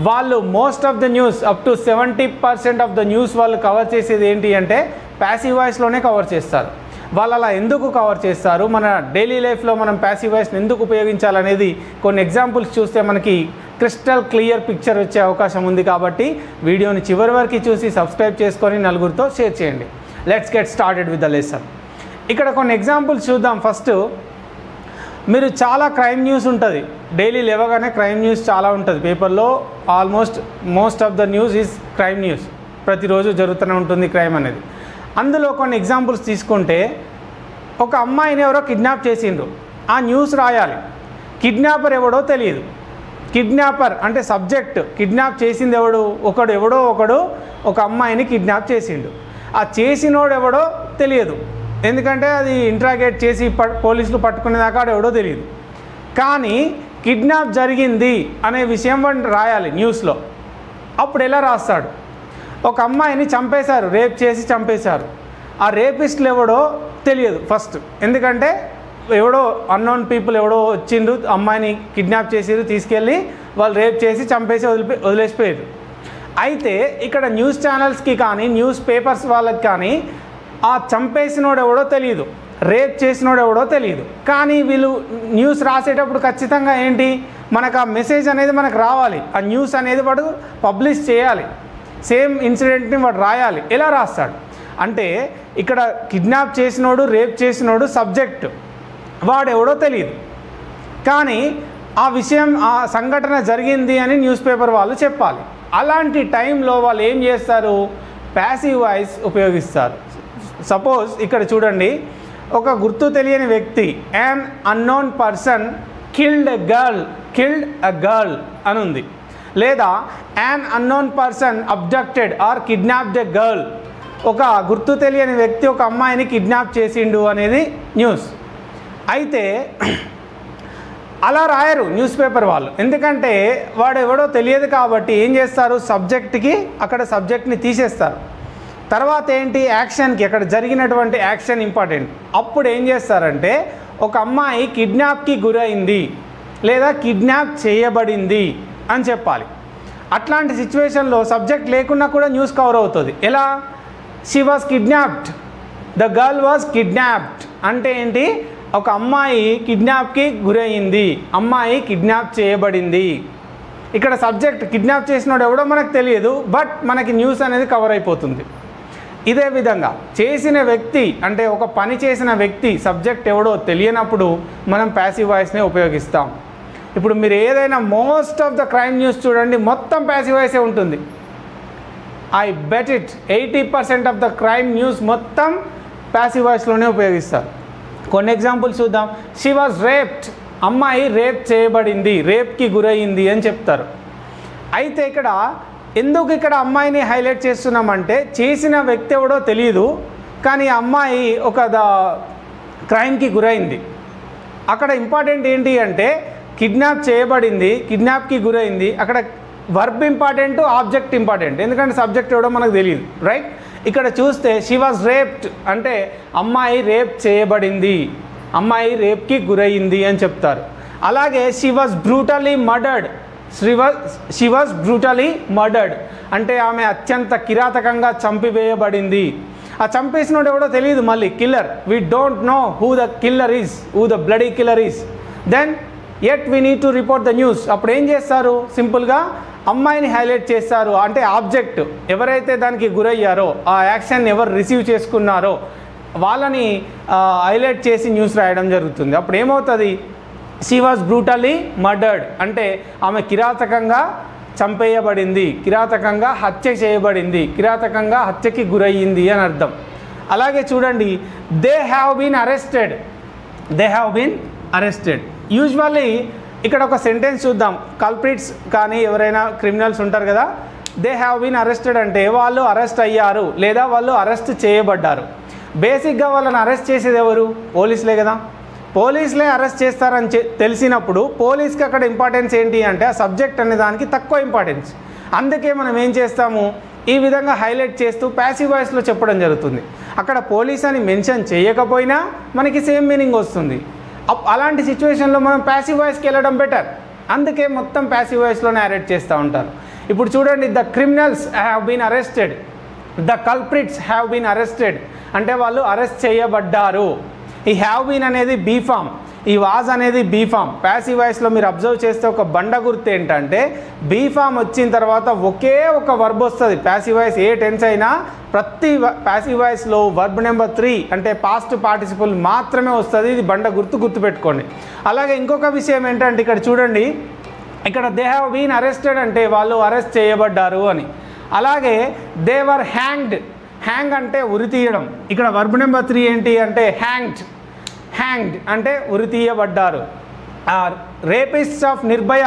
వాళ్ళు most of the news up to 70% of the news వాళ్ళు cover చేసేది ఏంటి అంటే ప్యాసివ్ వాయిస్లోనే కవర్ చేస్తారు. వాళ్ళు అలా ఎందుకు కవర్ చేస్తారు, మన డైలీ లైఫ్లో మనం ప్యాసివ్ వాయిస్ని ఎందుకు ఉపయోగించాలనేది కొన్ని ఎగ్జాంపుల్స్ చూస్తే మనకి క్రిస్టల్ క్లియర్ పిక్చర్ వచ్చే అవకాశం ఉంది. కాబట్టి వీడియోని చివరి వరకు చూసి సబ్స్క్రైబ్ చేసుకొని నలుగురితో షేర్ చేయండి. Let's get started with the lesson. ఇక్కడ కొన్ని ఎగ్జాంపుల్స్ చూద్దాం. ఫస్ట్, మీరు చాలా క్రైమ్ న్యూస్ ఉంటుంది, డైలీ లేవగానే క్రైమ్ న్యూస్ చాలా ఉంటుంది పేపర్లో. Most of the news is crime news. ప్రతిరోజు జరుగుతూనే ఉంటుంది క్రైమ్ అనేది. అందులో కొన్ని ఎగ్జాంపుల్స్ తీసుకుంటే, ఒక అమ్మాయిని ఎవరో కిడ్నాప్ చేసిండ్రు, ఆ న్యూస్ రాయాలి. కిడ్నాపర్ ఎవడో తెలియదు. కిడ్నాపర్ అంటే సబ్జెక్ట్, కిడ్నాప్ చేసింది ఎవడో ఒకడు ఒక అమ్మాయిని కిడ్నాప్ చేసిండు. ఆ చేసినోడు ఎవడో తెలియదు, ఎందుకంటే అది ఇంట్రాగేట్ చేసి పోలీసులు పట్టుకునేదాకా ఎవడో తెలియదు. కానీ కిడ్నాప్ జరిగింది అనే విషయం వాడు రాయాలి న్యూస్లో. అప్పుడు ఎలా రాస్తాడు? ఒక అమ్మాయిని చంపేశారు, రేప్ చేసి చంపేశారు. ఆ రేపిస్టులు ఎవడో తెలియదు ఫస్ట్, ఎందుకంటే ఎవడో అన్నోన్ పీపుల్ ఎవడో వచ్చిండ్రు, అమ్మాయిని కిడ్నాప్ చేసిరు, తీసుకెళ్ళి వాళ్ళు రేప్ చేసి చంపేసి వదిలేసిపోయారు. అయితే ఇక్కడ న్యూస్ ఛానల్స్కి కానీ న్యూస్ పేపర్స్ వాళ్ళకి కానీ ఆ చంపేసినోడు ఎవడో తెలియదు, రేప్ చేసినోడు ఎవడో తెలియదు. కానీ వీళ్ళు న్యూస్ రాసేటప్పుడు ఖచ్చితంగా ఏంటి, మనకు ఆ మెసేజ్ అనేది మనకు రావాలి, ఆ న్యూస్ అనేది వాడు పబ్లిష్ చేయాలి, సేమ్ ఇన్సిడెంట్ని వాడు రాయాలి. ఎలా రాస్తాడు అంటే, ఇక్కడ కిడ్నాప్ చేసినోడు రేప్ చేసినోడు సబ్జెక్ట్, వాడెవడో తెలియదు. కానీ ఆ విషయం, ఆ సంఘటన జరిగింది అని న్యూస్ పేపర్ వాళ్ళు చెప్పాలి. అలాంటి టైంలో వాళ్ళు ఏం చేస్తారు? ప్యాసివ్ వాయిస్ ఉపయోగిస్తారు. సపోజ్ ఇక్కడ చూడండి, ఒక గుర్తు తెలియని వ్యక్తి, an unknown person killed a girl అని ఉంది. లేదా an unknown person abducted or kidnapped a girl, ఒక గుర్తు తెలియని వ్యక్తి ఒక అమ్మాయిని కిడ్నాప్ చేసిండు అనేది న్యూస్. అయితే అలా రాయరు న్యూస్ పేపర్ వాళ్ళు, ఎందుకంటే వాడు ఎవడో తెలియదు కాబట్టి ఏం చేస్తారు, సబ్జెక్ట్కి అక్కడ సబ్జెక్ట్ని తీసేస్తారు. తర్వాత ఏంటి, యాక్షన్కి, అక్కడ జరిగినటువంటి యాక్షన్ ఇంపార్టెంట్. అప్పుడు ఏం చేస్తారంటే, ఒక అమ్మాయి కిడ్నాప్కి గురైంది లేదా కిడ్నాప్ చేయబడింది అని చెప్పాలి. అట్లాంటి సిచ్యువేషన్లో సబ్జెక్ట్ లేకున్నా కూడా న్యూస్ కవర్ అవుతుంది. ఎలా? She was kidnapped, the girl was kidnapped అంటే ఏంటి, ఒక అమ్మాయి కిడ్నాప్కి గురయ్యింది, అమ్మాయి కిడ్నాప్ చేయబడింది. ఇక్కడ సబ్జెక్ట్ కిడ్నాప్ చేసినోడు ఎవడో మనకు తెలియదు, బట్ మనకి న్యూస్ అనేది కవర్ అయిపోతుంది. ఇదే విధంగా చేసిన వ్యక్తి అంటే ఒక పని చేసిన వ్యక్తి సబ్జెక్ట్ ఎవడో తెలియనప్పుడు మనం ప్యాసివ్ వాయిస్నే ఉపయోగిస్తాం. ఇప్పుడు మీరు ఏదైనా most of the crime news చూడండి, మొత్తం ప్యాసివ్ వాయిసే ఉంటుంది. I bet it 80% of the crime news మొత్తం ప్యాసివ్ వాయిస్లోనే ఉపయోగిస్తారు. కొన్ని ఎగ్జాంపుల్స్ చూద్దాం. షీ వాజ్ రేప్డ్, అమ్మాయి రేప్ చేయబడింది, రేప్కి గురయ్యింది అని చెప్తారు. అయితే ఎందుకు ఇక్కడ అమ్మాయిని హైలైట్ చేస్తున్నామంటే, చేసిన వ్యక్తి ఎవడో తెలియదు, కానీ అమ్మాయి ఒక క్రైమ్కి గురైంది. అక్కడ ఇంపార్టెంట్ ఏంటి అంటే, కిడ్నాప్ చేయబడింది, కిడ్నాప్కి గురైంది. అక్కడ వర్బ్ ఇంపార్టెంట్, ఆబ్జెక్ట్ ఇంపార్టెంట్, ఎందుకంటే సబ్జెక్ట్ ఎవడో మనకు తెలియదు, రైట్? ఇక్కడ చూస్తే షీ వాజ్ రేప్డ్ అంటే అమ్మాయి రేప్ చేయబడింది, అమ్మాయి రేప్కి గురయ్యింది అని చెప్తారు. అలాగే she was brutally murdered, she was brutally murdered అంటే ఆమె అత్యంత కిరాతకంగా చంపివేయబడింది. ఆ చంపేసినోడు ఎవడో తెలియదు, మళ్ళీ killer, we don't know who the killer is, who the bloody killer is. Then yet we need to report the news. అప్పుడు ఏం చేస్తారు, సింపుల్గా అమ్మాయిని హైలైట్ చేస్తారు. అంటే ఆబ్జెక్ట్ ఎవరైతే దానికి గురయ్యారో, ఆ యాక్షన్ ఎవరు రిసీవ్ చేసుకున్నారో వాళ్ళని హైలైట్ చేసి న్యూస్ రాయడం జరుగుతుంది. అప్పుడు ఏమవుతుంది, షీ వాజ్ బ్రూటలీ మర్డర్డ్ అంటే ఆమె కిరాతకంగా చంపేయబడింది, కిరాతకంగా హత్య చేయబడింది, కిరాతకంగా హత్యకి గురయ్యింది అని అర్థం. అలాగే చూడండి, they have been arrested. Usually ఇక్కడ ఒక సెంటెన్స్ చూద్దాం. కల్ప్రిట్స్ కానీ ఎవరైనా క్రిమినల్స్ ఉంటారు కదా, దే హ్యావ్ బీన్ అరెస్టెడ్ అంటే వాళ్ళు అరెస్ట్ అయ్యారు లేదా వాళ్ళు అరెస్ట్ చేయబడ్డారు. బేసిక్గా వాళ్ళని అరెస్ట్ చేసేది ఎవరు? పోలీసులే కదా. పోలీసులే అరెస్ట్ చేస్తారని తెలిసినప్పుడు పోలీస్కి అక్కడ ఇంపార్టెన్స్ ఏంటి అంటే ఆ సబ్జెక్ట్ అనే దానికి తక్కువ ఇంపార్టెన్స్. అందుకే మనం ఏం చేస్తాము, ఈ విధంగా హైలైట్ చేస్తూ ప్యాసివ్ వాయిస్లో చెప్పడం జరుగుతుంది. అక్కడ పోలీస్ అని మెన్షన్ చేయకపోయినా మనకి సేమ్ మీనింగ్ వస్తుంది. అలాంటి సిచ్యువేషన్లో మనం ప్యాసివ్ వాయిస్కి వెళ్ళడం బెటర్. అందుకే మొత్తం ప్యాసివ్ వాయిస్లోనే అరెస్ట్ చేస్తూ ఉంటారు. ఇప్పుడు చూడండి, the criminals have been arrested, the culprits have been arrested అంటే వాళ్ళు అరెస్ట్ చేయబడ్డారు. ఈ హ్యావ్ బీన్ అనేది బీ ఫామ్, ఈ వాజ్ అనేది బీ ఫామ్. ప్యాసివ్ వాయిస్లో మీరు అబ్జర్వ్ చేస్తే ఒక బండ గుర్తు ఏంటంటే బీ ఫామ్ వచ్చిన తర్వాత ఒకే ఒక వర్బ్ వస్తుంది. ప్యాసివ్ వాయిస్ ఏ టెన్స్ అయినా ప్రతి ప్యాసివ్ వాయిస్లో వర్బ్ నెంబర్ 3 అంటే పాస్ట్ పార్టిసిపుల్ మాత్రమే వస్తుంది. ఇది బండ గుర్తుపెట్టుకోండి. అలాగే ఇంకొక విషయం ఏంటంటే ఇక్కడ చూడండి, ఇక్కడ దే హ్యావ్ బీన్ అరెస్టెడ్ అంటే వాళ్ళు అరెస్ట్ చేయబడ్డారు అని. అలాగే దే వర్ హ్యాంగ్డ్, హ్యాంగ్ అంటే ఉరి తీయడం. ఇక్కడ వర్బ్ నెంబర్ 3 ఏంటి అంటే హ్యాంగ్డ్ అంటే ఉరి తీయబడ్డారు. రేపిస్ట్స్ ఆఫ్ నిర్భయ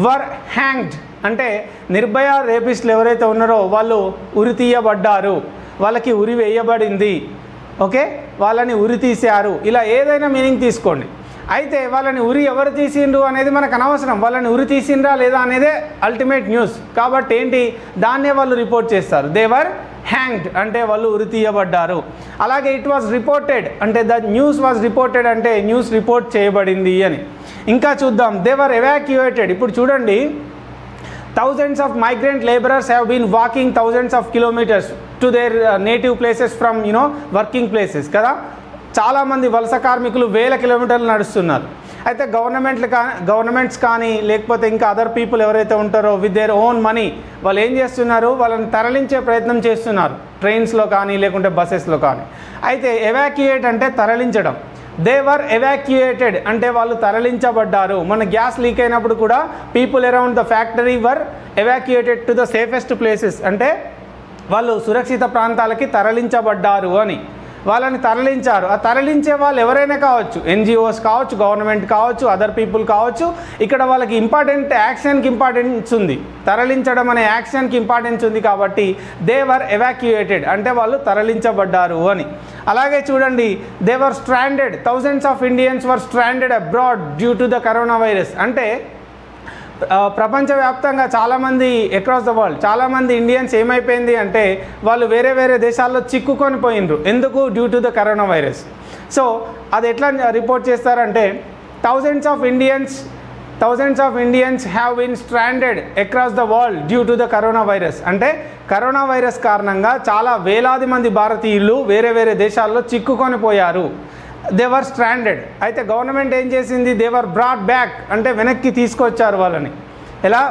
వర్ హ్యాంగ్డ్ అంటే నిర్భయ రేపిస్టులు ఎవరైతే ఉన్నారో వాళ్ళు ఉరి తీయబడ్డారు, వాళ్ళకి ఉరి వేయబడింది. ఓకే, వాళ్ళని ఉరి తీశారు. ఇలా ఏదైనా మీనింగ్ తీసుకోండి. అయితే వాళ్ళని ఉరి ఎవరు తీసిండ్రు అనేది మనకు అనవసరం. వాళ్ళని ఉరి తీసిండ్రా లేదా అనేదే అల్టిమేట్ న్యూస్. కాబట్టి ఏంటి, దాన్నే వాళ్ళు రిపోర్ట్ చేస్తారు. దే వర్ హ్యాంగ్డ్ అంటే వాళ్ళు ఉరి తీయబడ్డారు. అలాగే ఇట్ వాజ్ రిపోర్టెడ్ అంటే ద న్యూస్ వాజ్ రిపోర్టెడ్ అంటే న్యూస్ రిపోర్ట్ చేయబడింది అని. ఇంకా చూద్దాం, దే వర్ ఎవాక్యుయేటెడ్. ఇప్పుడు చూడండి, thousands of migrant laborers have been walking thousands of kilometers to their native places from working places కదా. చాలామంది వలస కార్మికులు 1000 కిలోమీటర్లు నడుస్తున్నారు. అయితే గవర్నమెంట్స్ కానీ లేకపోతే ఇంకా అదర్ పీపుల్ ఎవరైతే ఉంటారో విత్ దేర్ ఓన్ మనీ వాళ్ళు ఏం చేస్తున్నారు, వాళ్ళని తరలించే ప్రయత్నం చేస్తున్నారు, ట్రైన్స్లో కానీ లేకుంటే బస్సెస్లో కానీ. అయితే ఎవాక్యుయేట్ అంటే తరలించడం. దే వర్ ఎవాక్యుయేటెడ్ అంటే వాళ్ళు తరలించబడ్డారు. మన గ్యాస్ లీక్ అయినప్పుడు కూడా people around the factory were evacuated to the safest places అంటే వాళ్ళు సురక్షిత ప్రాంతాలకి తరలించబడ్డారు అని. వాళ్ళని తరలించారు. ఆ తరలించే వాళ్ళు ఎవరైనా కావచ్చు, ఎన్జిఓస్ కావచ్చు, గవర్నమెంట్ కావచ్చు, అదర్ పీపుల్ కావచ్చు. ఇక్కడ వాళ్ళకి యాక్షన్కి ఇంపార్టెన్స్ ఉంది, తరలించడం అనే యాక్షన్కి ఇంపార్టెన్స్ ఉంది. కాబట్టి దే వర్ ఎవాక్యుయేటెడ్ అంటే వాళ్ళు తరలించబడ్డారు అని. అలాగే చూడండి, they were stranded, thousands of Indians were stranded abroad due to the corona virus అంటే ప్రపంచవ్యాప్తంగా చాలామంది అక్రాస్ ద వరల్డ్ చాలామంది ఇండియన్స్ ఏమైపోయింది అంటే వాళ్ళు వేరే వేరే దేశాల్లో చిక్కుకొని పోయినరు. ఎందుకు? Due to the corona virus. So అది ఎట్లా రిపోర్ట్ చేస్తారంటే thousands of Indians have been stranded across the world due to the corona virus అంటే కరోనా వైరస్ కారణంగా చాలా వేలాది మంది భారతీయులు వేరే వేరే దేశాల్లో చిక్కుకొని పోయారు. They were stranded. అయితే గవర్నమెంట్ ఏం చేసింది, దే వర్ బ్రాట్ బ్యాక్ అంటే వెనక్కి తీసుకొచ్చారు వాళ్ళని. ఎలా?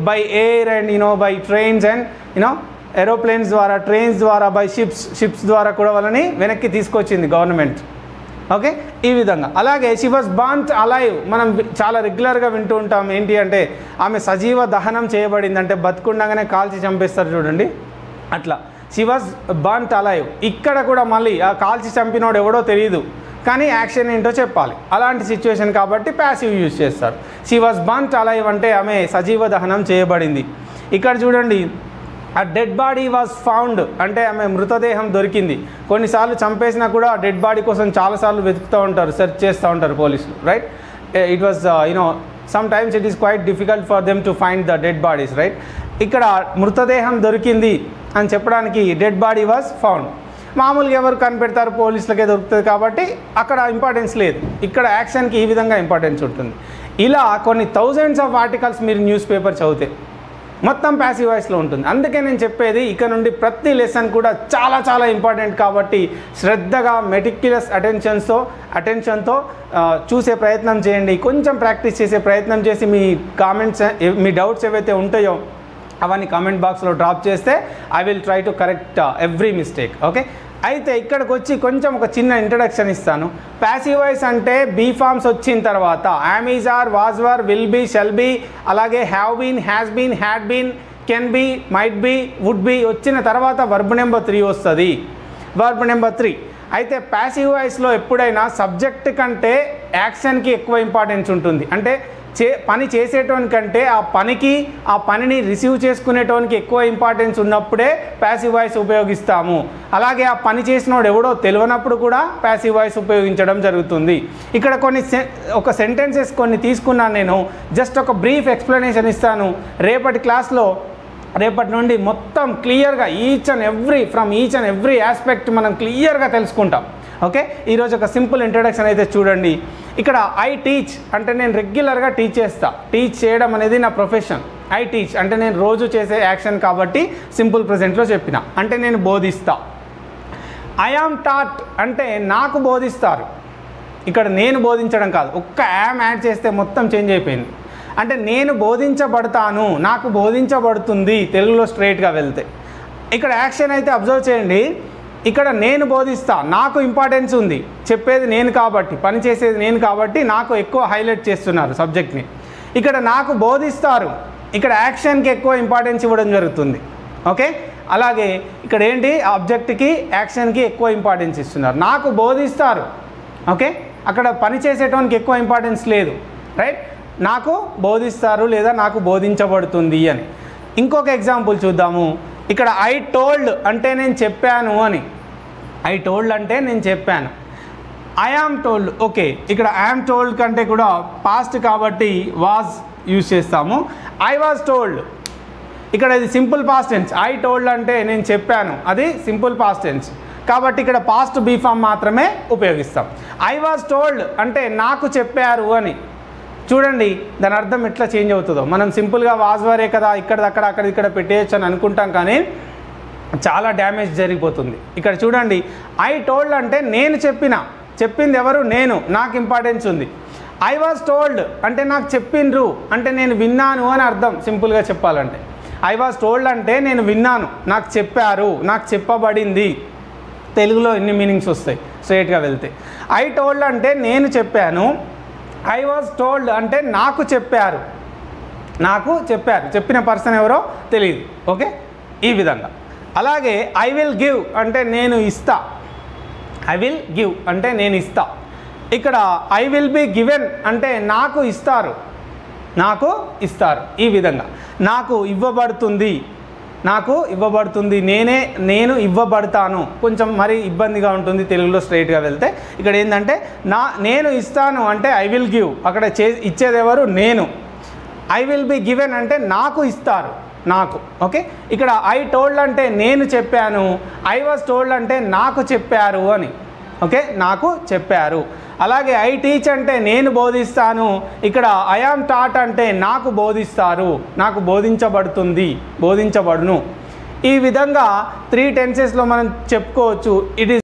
By air and by trains and aeroplanes ద్వారా, ట్రైన్స్ ద్వారా, బై షిప్స్ ద్వారా కూడా వాళ్ళని వెనక్కి తీసుకొచ్చింది గవర్నమెంట్. ఓకే, ఈ విధంగా. అలాగే షీ వాజ్ బర్న్ట్ అలైవ్ మనం చాలా రెగ్యులర్గా వింటూ ఉంటాం. ఏంటి అంటే ఆమె సజీవ దహనం చేయబడింది అంటే బతుకుండగానే కాల్చి చంపేస్తారు చూడండి, అట్లా. She was burnt alive. ఇక్కడ కూడా మళ్ళీ ఆ కాల్చి చంపినోడు ఎవడో తెలియదు, కానీ యాక్షన్ ఏంటో చెప్పాలి. అలాంటి సిచ్యువేషన్ కాబట్టి ప్యాసివ్ యూజ్ చేస్తారు. షీ వాజ్ బర్న్ట్ అలైవ్ అంటే ఆమె సజీవ దహనం చేయబడింది. ఇక్కడ చూడండి, ఆ డెడ్ బాడీ వాజ్ ఫౌండ్ అంటే ఆమె మృతదేహం దొరికింది. కొన్నిసార్లు చంపేసినా కూడా ఆ డెడ్ బాడీ కోసం చాలాసార్లు వెతుకుతూ ఉంటారు, సెర్చ్ చేస్తూ ఉంటారు పోలీసులు, right? It was some times it is quite difficult for them to find the dead bodies, right? ఇక్కడ మృతదేహం దొరికింది అని చెప్పడానికి డెడ్ బాడీ వాజ్ ఫౌండ్. మామూలుగా ఎవరు కనిపెడతారు, పోలీసులకే దొరుకుతుంది కాబట్టి అక్కడ ఇంపార్టెన్స్ లేదు. ఇక్కడ యాక్షన్కి ఈ విధంగా ఇంపార్టెన్స్ ఉంటుంది. ఇలా కొన్ని థౌజండ్స్ ఆఫ్ ఆర్టికల్స్ మీరు న్యూస్ పేపర్ చదివితే మొత్తం ప్యాసివ్ వాయిస్లో ఉంటుంది. అందుకే నేను చెప్పేది ఇక నుండి ప్రతి లెసన్ కూడా చాలా చాలా ఇంపార్టెంట్. కాబట్టి శ్రద్ధగా మెటిక్యులస్ అటెన్షన్తో చూసే ప్రయత్నం చేయండి. కొంచెం ప్రాక్టీస్ చేసే ప్రయత్నం చేసి మీ కామెంట్స్, మీ డౌట్స్ ఏవైతే ఉంటాయో అవన్నీ కామెంట్ బాక్స్లో డ్రాప్ చేస్తే I will try to correct every mistake. Okay, అయితే ఇక్కడికి వచ్చి కొంచెం ఒక చిన్న ఇంట్రడక్షన్ ఇస్తాను. ప్యాసివ్ వాయిస్ అంటే బీ ఫార్మ్స్ వచ్చిన తర్వాత am, is, are, was, were, will be, shall be, అలాగే have been, has been, had been, can be, might be, would be వచ్చిన తర్వాత వర్బ్ నెంబర్ 3 వస్తుంది. Verb number 3. అయితే ప్యాసివ్ వాయిస్లో ఎప్పుడైనా సబ్జెక్ట్ కంటే యాక్షన్కి ఎక్కువ ఇంపార్టెన్స్ ఉంటుంది. అంటే పని చేసేటోనికంటే ఆ పనిని రిసీవ్ చేసుకునేటోనికి ఎక్కువ ఇంపార్టెన్స్ ఉన్నప్పుడే ప్యాసివ్ వాయిస్ ఉపయోగిస్తాము. అలాగే ఆ పని చేసినోడు ఎవడో తెలియనప్పుడు కూడా ప్యాసివ్ వాయిస్ ఉపయోగించడం జరుగుతుంది. ఇక్కడ ఒక సెంటెన్సెస్ కొన్ని తీసుకున్నాను నేను. జస్ట్ ఒక బ్రీఫ్ ఎక్స్ప్లెనేషన్ ఇస్తాను. రేపటి నుండి మొత్తం క్లియర్గా ఈచ్ అండ్ ఎవ్రీ ఆస్పెక్ట్ మనం క్లియర్గా తెలుసుకుంటాం. ఓకే, ఈరోజు ఒక సింపుల్ ఇంట్రడక్షన్ అయితే చూడండి. ఇక్కడ ఐ టీచ్ అంటే నేను రెగ్యులర్గా టీచ్ చేస్తా. టీచ్ చేయడం అనేది నా ప్రొఫెషన్. ఐ టీచ్ అంటే నేను రోజు చేసే యాక్షన్ కాబట్టి సింపుల్ ప్రెజెంట్లో చెప్పిన, అంటే నేను బోధిస్తా. ఐ యామ్ టాట్ అంటే నాకు బోధిస్తారు. ఇక్కడ నేను బోధించడం కాదు, ఒక్క యామ్ యాడ్ చేస్తే మొత్తం చేంజ్ అయిపోయింది. అంటే నేను బోధించబడతాను, నాకు బోధించబడుతుంది తెలుగులో స్ట్రైట్గా వెళ్తే. ఇక్కడ యాక్షన్ అయితే అబ్జర్వ్ చేయండి. ఇక్కడ నేను బోధిస్తా, నాకు ఇంపార్టెన్స్ ఉంది, చెప్పేది నేను కాబట్టి, పని చేసేది నేను కాబట్టి నాకు ఎక్కువ హైలైట్ చేస్తున్నారు సబ్జెక్ట్ని. ఇక్కడ నాకు బోధిస్తారు, ఇక్కడ యాక్షన్కి ఎక్కువ ఇంపార్టెన్స్ ఇవ్వడం జరుగుతుంది. ఓకే, అలాగే ఇక్కడ ఏంటి ఆబ్జెక్ట్కి యాక్షన్కి ఎక్కువ ఇంపార్టెన్స్ ఇస్తున్నారు. నాకు బోధిస్తారు, ఓకే, అక్కడ పని చేసేటోనికి ఎక్కువ ఇంపార్టెన్స్ లేదు, రైట్. నాకు బోధిస్తారు లేదా నాకు బోధించబడుతుంది అని. ఇంకొక ఎగ్జాంపుల్ చూద్దాము. ఇక్కడ ఐ టోల్డ్ అంటే నేను చెప్పాను అని. ఐ టోల్డ్ అంటే నేను చెప్పాను. ఐ యామ్ టోల్డ్, ఓకే, ఇక్కడ ఐఎమ్ టోల్డ్ కంటే కూడా పాస్ట్ కాబట్టి వాజ్ యూజ్ చేస్తాము. ఐ వాజ్ టోల్డ్, ఇక్కడ ఇది simple past tense. I told అంటే నేను చెప్పాను, అది సింపుల్ పాస్ట్ టెన్స్ కాబట్టి ఇక్కడ పాస్ట్ బీ ఫామ్ మాత్రమే ఉపయోగిస్తాం. ఐ వాజ్ టోల్డ్ అంటే నాకు చెప్పారు అని. చూడండి దాని అర్థం ఎట్లా చేంజ్ అవుతుందో. మనం సింపుల్గా వాజ్ వరే కదా, అక్కడ ఇక్కడ పెట్టేయచ్చు అని అనుకుంటాం, కానీ చాలా డ్యామేజ్ జరిగిపోతుంది. ఇక్కడ చూడండి, ఐ టోల్డ్ అంటే నేను చెప్పింది ఎవరు? నేను, నాకు ఇంపార్టెన్స్ ఉంది. ఐ వాజ్ టోల్డ్ అంటే నాకు చెప్పిండ్రు, అంటే నేను విన్నాను అని అర్థం. సింపుల్గా చెప్పాలంటే ఐ వాజ్ టోల్డ్ అంటే నేను విన్నాను, నాకు చెప్పారు, నాకు చెప్పబడింది. తెలుగులో ఎన్ని మీనింగ్స్ వస్తాయి స్ట్రైట్గా వెళ్తే. ఐ టోల్డ్ అంటే నేను చెప్పాను. ఐ వాజ్ టోల్డ్ అంటే నాకు చెప్పారు, చెప్పిన పర్సన్ ఎవరో తెలియదు. ఓకే, ఈ విధంగా. అలాగే ఐ విల్ గివ్ అంటే నేను ఇస్తా. ఐ విల్ గివ్ అంటే నేను ఇస్తా. ఇక్కడ ఐ విల్ బి గివెన్ అంటే నాకు ఇస్తారు. ఈ విధంగా నాకు ఇవ్వబడుతుంది, నేను ఇవ్వబడతాను. కొంచెం మరి ఇబ్బందిగా ఉంటుంది తెలుగులో స్ట్రైట్గా వెళ్తే. ఇక్కడ ఏంటంటే నేను ఇస్తాను అంటే ఐ విల్ గివ్, అక్కడ ఇచ్చేది ఎవరు? నేను. ఐ విల్ బి గివెన్ అంటే నాకు ఇస్తారు, నాకు. ఓకే, ఇక్కడ ఐ టోల్డ్ అంటే నేను చెప్పాను. ఐ వాజ్ టోల్డ్ అంటే నాకు చెప్పారు అని. ఓకే, నాకు చెప్పారు. అలాగే ఐ టీచ్ అంటే నేను బోధిస్తాను. ఇక్కడ ఐ యామ్ టాట్ అంటే నాకు బోధిస్తారు, నాకు బోధించబడుతుంది, బోధించబడును. ఈ విధంగా 3 టెన్సెస్లో మనం చెప్పుకోవచ్చు. It is